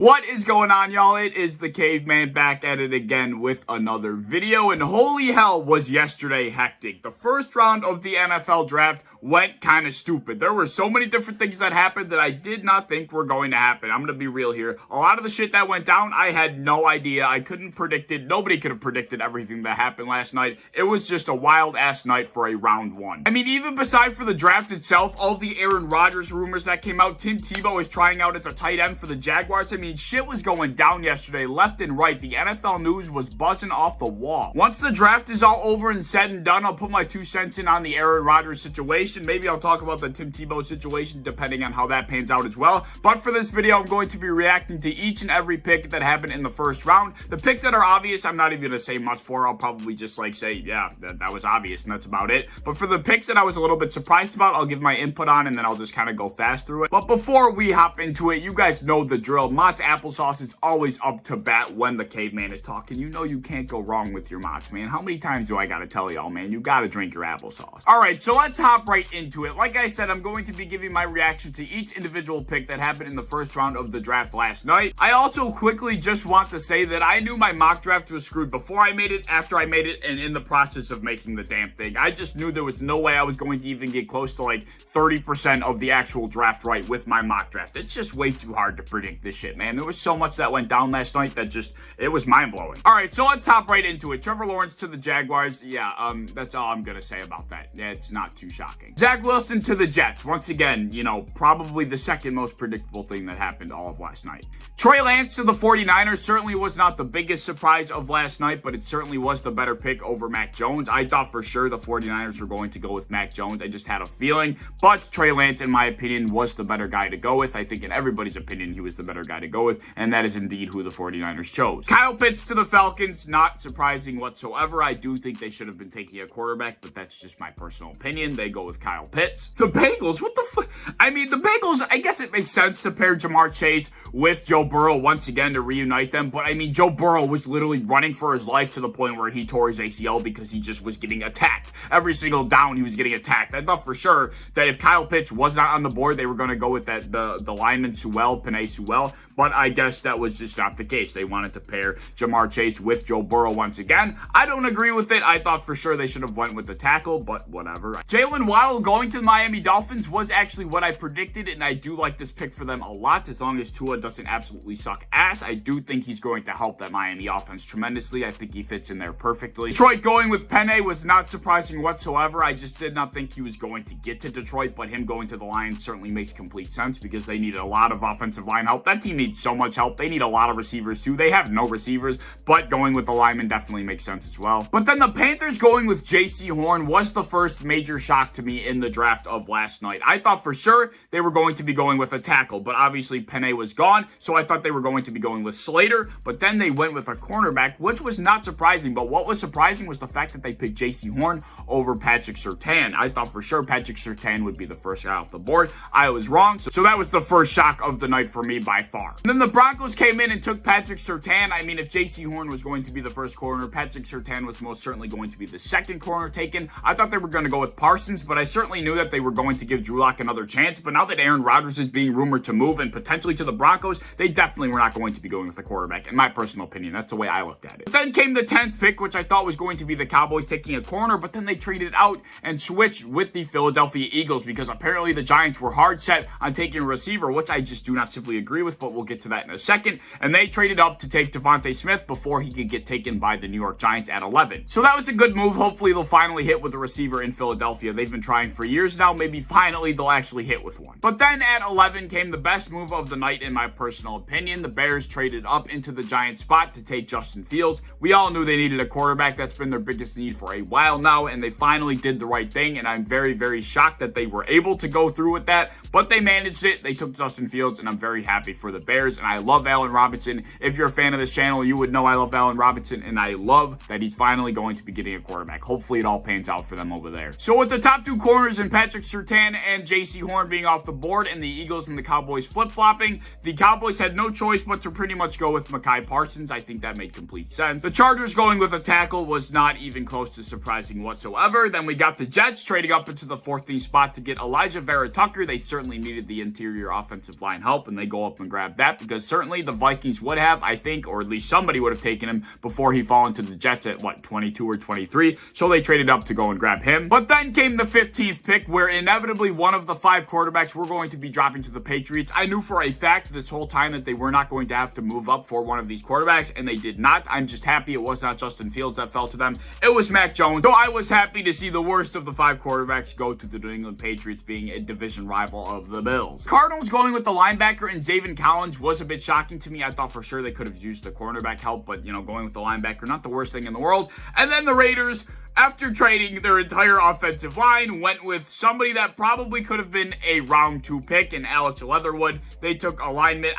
What is going on, y'all? It is the Caveman back at it again with another video, and holy hell was yesterday hectic. The first round of the NFL draft went kind of stupid. There were so many different things that happened that I did not think were going to happen. I'm going to be real here. A lot of the shit that went down, I had no idea. I couldn't predict it. Nobody could have predicted everything that happened last night. It was just a wild-ass night for a round one. I mean, even beside for the draft itself, all the Aaron Rodgers rumors that came out, Tim Tebow is trying out as a tight end for the Jaguars. I mean, shit was going down yesterday, left and right. The NFL news was buzzing off the wall. Once the draft is all over and said and done, I'll put my 2 cents in on the Aaron Rodgers situation. Maybe I'll talk about the Tim Tebow situation, depending on how that pans out as well. But for this video, I'm going to be reacting to each and every pick that happened in the first round. The picks that are obvious, I'm not even going to say much for. I'll probably just say, yeah, that was obvious, and that's about it. But for the picks that I was a little bit surprised about, I'll give my input on, and then I'll just kind of go fast through it. But before we hop into it, you guys know the drill. Mott's applesauce is always up to bat when the Caveman is talking. You know you can't go wrong with your Mott's, man. How many times do I gotta tell y'all, man? You gotta drink your applesauce. Alright, so let's hop right into it. Like I said, I'm going to be giving my reaction to each individual pick that happened in the first round of the draft last night. I also quickly just want to say that I knew my mock draft was screwed before I made it, after I made it, and in the process of making the damn thing. I just knew there was no way I was going to even get close to like 30% of the actual draft right with my mock draft. It's just way too hard to predict this shit, man. There was so much that went down last night that it was mind-blowing. All right, so let's hop right into it. Trevor Lawrence to the Jaguars. Yeah, that's all I'm gonna say about that. Yeah, it's not too shocking. Zach Wilson to the Jets. Once again, you know, probably the second most predictable thing that happened all of last night. Trey Lance to the 49ers certainly was not the biggest surprise of last night, but it certainly was the better pick over Mac Jones. I thought for sure the 49ers were going to go with Mac Jones. I just had a feeling, but Trey Lance, in my opinion, was the better guy to go with. I think in everybody's opinion, he was the better guy to go with, and that is indeed who the 49ers chose. Kyle Pitts to the Falcons, not surprising whatsoever. I do think they should have been taking a quarterback, but that's just my personal opinion. They go with Kyle Pitts. The Bengals, what the fuck? I mean, the Bengals, I guess it makes sense to pair Jamar Chase with Joe Burrow once again to reunite them, but I mean, Joe Burrow was literally running for his life to the point where he tore his ACL because he just was getting attacked. Every single down, he was getting attacked. I thought for sure that if Kyle Pitts was not on the board, they were going to go with the lineman Penei Sewell, but I guess that was just not the case. They wanted to pair Jamar Chase with Joe Burrow once again. I don't agree with it. I thought for sure they should have went with the tackle, but whatever. Jalen Waddle going to the Miami Dolphins was actually what I predicted, and I do like this pick for them a lot, as long as Tua doesn't absolutely suck ass. I do think he's going to help that Miami offense tremendously. I think he fits in there perfectly. Detroit going with Penei was not surprising whatsoever. I just did not think he was going to get to Detroit, but him going to the Lions certainly makes complete sense because they needed a lot of offensive line help. That team needs so much help. They need a lot of receivers too. They have no receivers, but going with the lineman definitely makes sense as well. But then the Panthers going with J.C. Horn was the first major shock to me in the draft of last night. I thought for sure they were going to be going with a tackle, but obviously Penei was gone, so I thought they were going to be going with Slater, but then they went with a cornerback, which was not surprising, but what was surprising was the fact that they picked J.C. Horn over Patrick Surtain. I thought for sure Patrick Surtain would be the first guy off the board. I was wrong, so that was the first shock of the night for me by far. And then the Broncos came in and took Patrick Surtain. I mean, if J.C. Horn was going to be the first corner, Patrick Surtain was most certainly going to be the second corner taken. I thought they were going to go with Parsons, but I certainly knew that they were going to give Drew Lock another chance. But now that Aaron Rodgers is being rumored to move and potentially to the Broncos, they definitely were not going to be going with the quarterback, in my personal opinion. That's the way I looked at it. But then came the 10th pick, which I thought was going to be the Cowboys taking a corner, but then they traded out and switched with the Philadelphia Eagles because apparently the Giants were hard set on taking a receiver, which I just do not simply agree with, but we'll get to that in a second. And they traded up to take Devontae Smith before he could get taken by the New York Giants at 11. So that was a good move. Hopefully they'll finally hit with a receiver in Philadelphia. They've been trying for years now. Maybe finally they'll actually hit with one. But then at 11 came the best move of the night in my personal opinion. The Bears traded up into the Giants spot to take Justin Fields. We all knew they needed a quarterback. That's been their biggest need for a while now, and they finally did the right thing, and I'm very, very shocked that they were able to go through with that, but they managed it. They took Justin Fields, and I'm very happy for the Bears, and I love Allen Robinson. If you're a fan of this channel, you would know I love Allen Robinson, and I love that he's finally going to be getting a quarterback. Hopefully it all pans out for them over there. So with the top two corners in Patrick Surtain and J.C. Horn being off the board, and the Eagles and the Cowboys flip-flopping. The Cowboys had no choice but to pretty much go with Micah Parsons. I think that made complete sense. The Chargers going with a tackle was not even close to surprising whatsoever. Then we got the Jets trading up into the 14th spot to get Elijah Vera-Tucker. They certainly needed the interior offensive line help, and they go up and grab that because certainly the Vikings would have, I think, or at least somebody would have taken him before he fell into the Jets at, 22 or 23. So they traded up to go and grab him. But then came the 15th pick, where inevitably one of the 5 quarterbacks were going to be dropping to the Patriots. I knew for a fact this whole time that they were not going to have to move up for one of these quarterbacks, and they did not. I'm just happy it was not Justin Fields that fell to them. It was Mac Jones. So I was happy to see the worst of the 5 quarterbacks go to the New England Patriots, being a division rival of the Bills. Cardinals going with the linebacker and Zaven Collins was a bit shocking to me. I thought for sure they could have used the cornerback help, but, going with the linebacker, not the worst thing in the world. And then the Raiders, after trading their entire offensive line, went with somebody that probably could have been a round 2 pick in Alex Leatherwood. They took alignment.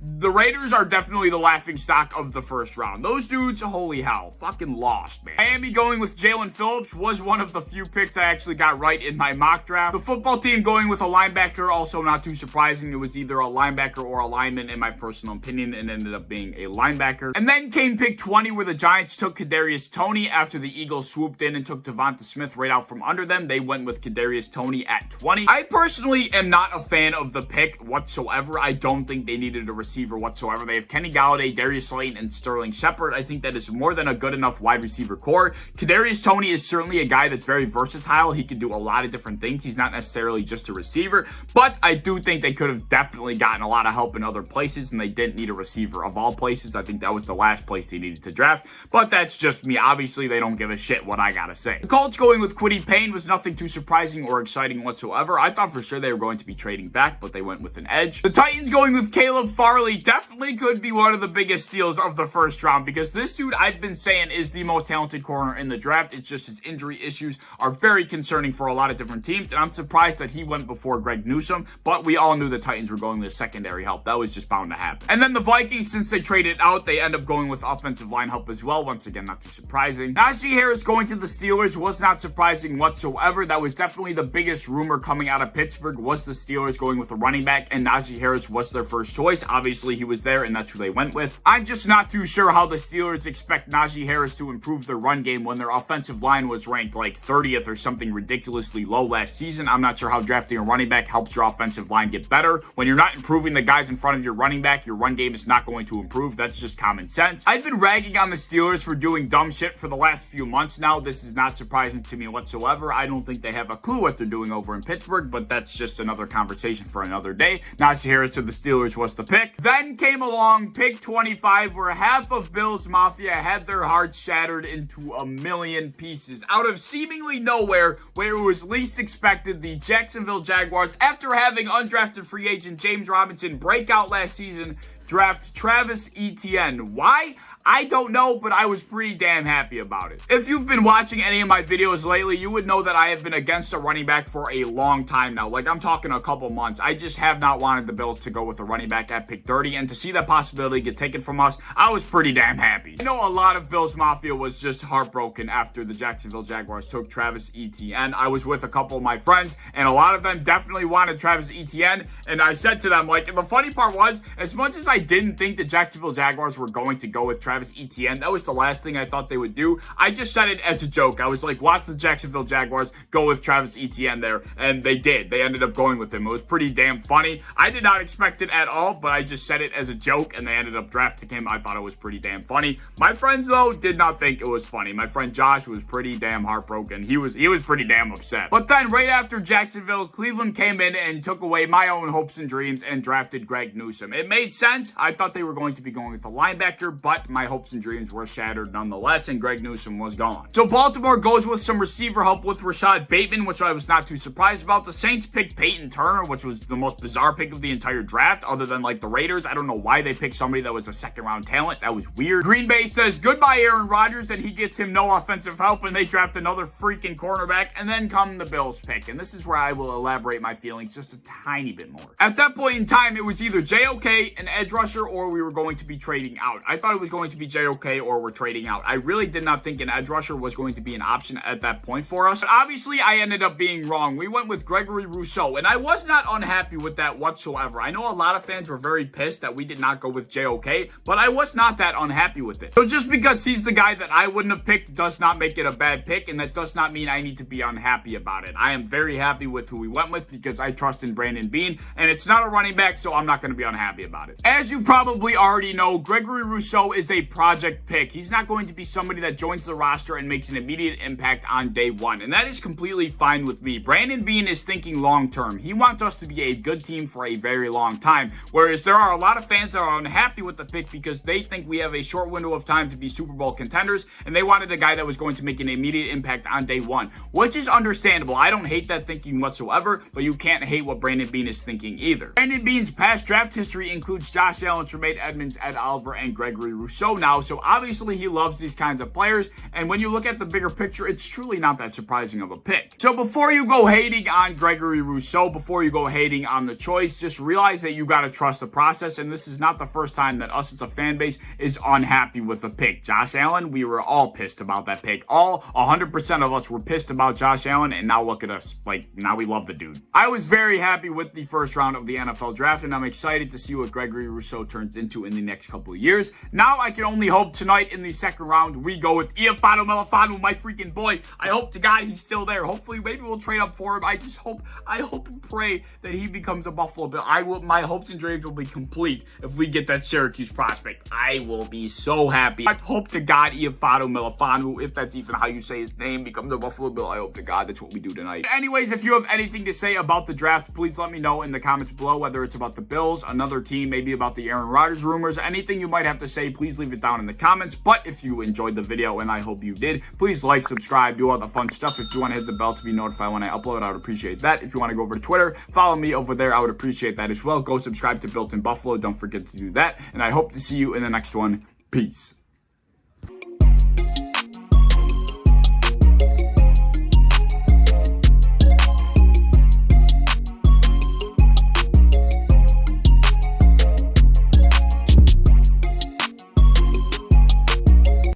The Raiders are definitely the laughingstock of the first round. Those dudes, holy hell, fucking lost, man. Miami going with Jalen Phillips was one of the few picks I actually got right in my mock draft. The football team going with a linebacker, also not too surprising. It was either a linebacker or a lineman in my personal opinion, and ended up being a linebacker. And then came pick 20, where the Giants took Kadarius Toney after the Eagles swooped in and took Devonta Smith right out from under them. They went with Kadarius Toney at 20. I personally am not a fan of the pick whatsoever. I don't think they needed a receiver whatsoever. They have Kenny Galladay, Darius Slayton, and Sterling Shepard. I think that is more than a good enough wide receiver core. Kadarius Toney is certainly a guy that's very versatile. He can do a lot of different things. He's not necessarily just a receiver, but I do think they could have definitely gotten a lot of help in other places, and they didn't need a receiver of all places. I think that was the last place they needed to draft, but that's just me. Obviously, they don't give a shit what I gotta say. The Colts going with Kwity Paye was nothing too surprising or exciting whatsoever. I thought for sure they were going to be trading back, but they went with an edge. The Titans going with Caleb Farley definitely could be one of the biggest steals of the first round, because this dude, I've been saying, is the most talented corner in the draft. It's just his injury issues are very concerning for a lot of different teams, and I'm surprised that he went before Greg Newsome, but we all knew the Titans were going with secondary help. That was just bound to happen. And then the Vikings, since they traded out, they end up going with offensive line help as well. Once again, not too surprising. Najee Harris going to the Steelers was not surprising whatsoever. That was definitely the biggest rumor coming out of Pittsburgh, was the Steelers going with a running back, and Najee Harris was their first choice. Obviously, he was there, and that's who they went with. I'm just not too sure how the Steelers expect Najee Harris to improve their run game when their offensive line was ranked like 30th or something ridiculously low last season. I'm not sure how drafting a running back helps your offensive line get better. When you're not improving the guys in front of your running back, your run game is not going to improve. That's just common sense. I've been ragging on the Steelers for doing dumb shit for the last few months now. This is not surprising to me whatsoever. I don't think they have a clue what they're doing over in Pittsburgh, but that's just another conversation for another day. Najee Harris to the Steelers was the pick. Then came along pick 25, where half of Bills Mafia had their hearts shattered into a million pieces. Out of seemingly nowhere, where it was least expected, the Jacksonville Jaguars, after having undrafted free agent James Robinson break out last season, draft Travis Etienne. Why? I don't know, but I was pretty damn happy about it. If you've been watching any of my videos lately, you would know that I have been against a running back for a long time now. Like, I'm talking a couple months. I just have not wanted the Bills to go with a running back at pick 30, and to see that possibility get taken from us, I was pretty damn happy. I know a lot of Bills Mafia was just heartbroken after the Jacksonville Jaguars took Travis Etienne. I was with a couple of my friends, and a lot of them definitely wanted Travis Etienne, and I said to them, like, the funny part was, as much as I didn't think the Jacksonville Jaguars were going to go with Travis Etienne, that was the last thing I thought they would do. I just said it as a joke. I was like, watch the Jacksonville Jaguars go with Travis Etienne there, and they did. They ended up going with him. It was pretty damn funny. I did not expect it at all, but I just said it as a joke, and they ended up drafting him. I thought it was pretty damn funny. My friends, though, did not think it was funny. My friend Josh was pretty damn heartbroken. He was pretty damn upset. But then, right after Jacksonville, Cleveland came in and took away my own hopes and dreams and drafted Greg Newsome. It made sense. I thought they were going to be going with a linebacker, but my hopes and dreams were shattered nonetheless, and Greg Newsome was gone. So Baltimore goes with some receiver help with Rashad Bateman, which I was not too surprised about. The Saints picked Peyton Turner, which was the most bizarre pick of the entire draft, other than like the Raiders. I don't know why they picked somebody that was a second-round talent. That was weird. Green Bay says goodbye Aaron Rodgers, and he gets him no offensive help, and they draft another freaking cornerback, and then come the Bills pick. And this is where I will elaborate my feelings just a tiny bit more. At that point in time, it was either JOK, an edge edge rusher or we were going to be trading out. I thought it was going to be JOK or we're trading out. I really did not think an edge rusher was going to be an option at that point for us. But obviously, I ended up being wrong. We went with Gregory Rousseau, and I was not unhappy with that whatsoever. I know a lot of fans were very pissed that we did not go with JOK, but I was not that unhappy with it. So just because he's the guy that I wouldn't have picked does not make it a bad pick, and that does not mean I need to be unhappy about it. I am very happy with who we went with because I trust in Brandon Beane, and it's not a running back, so I'm not going to be unhappy about it. As you probably already know, Gregory Rousseau is a project pick. He's not going to be somebody that joins the roster and makes an immediate impact on day one, and that is completely fine with me. Brandon Beane is thinking long-term. He wants us to be a good team for a very long time, whereas there are a lot of fans that are unhappy with the pick because they think we have a short window of time to be Super Bowl contenders, and they wanted a guy that was going to make an immediate impact on day one, which is understandable. I don't hate that thinking whatsoever, but you can't hate what Brandon Beane is thinking either. Brandon Beane's past draft history includes Josh Allen, Tremaine Edmonds, Ed Oliver, and Gregory Rousseau now, so obviously he loves these kinds of players, and when you look at the bigger picture, it's truly not that surprising of a pick. So before you go hating on Gregory Rousseau, before you go hating on the choice, just realize that you got to trust the process, and this is not the first time that us as a fan base is unhappy with the pick. Josh Allen, we were all pissed about that pick. All 100% of us were pissed about Josh Allen, and now look at us. Like, now we love the dude. I was very happy with the first round of the NFL draft, and I'm excited to see what Gregory Rousseau turns into in the next couple of years. Now I can only hope tonight in the second round we go with Iafado Melifanu, my freaking boy. I hope to God he's still there. Hopefully, maybe we'll trade up for him. I hope and pray that he becomes a Buffalo Bill. My hopes and dreams will be complete if we get that Syracuse prospect. I will be so happy. I hope to God Iafado Melifanu, if that's even how you say his name, becomes a Buffalo Bill. I hope to God that's what we do tonight. Anyways, if you have anything to say about the draft, please let me know in the comments below, whether it's about the Bills, another team, maybe about the Aaron Rodgers rumors, anything you might have to say, please leave it down in the comments. But if you enjoyed the video, and I hope you did, please like, subscribe, do all the fun stuff. If you want to hit the bell to be notified when I upload, I would appreciate that. If you want to go over to Twitter, follow me over there, I would appreciate that as well. Go subscribe to Built in Buffalo. Don't forget to do that. And I hope to see you in the next one. Peace.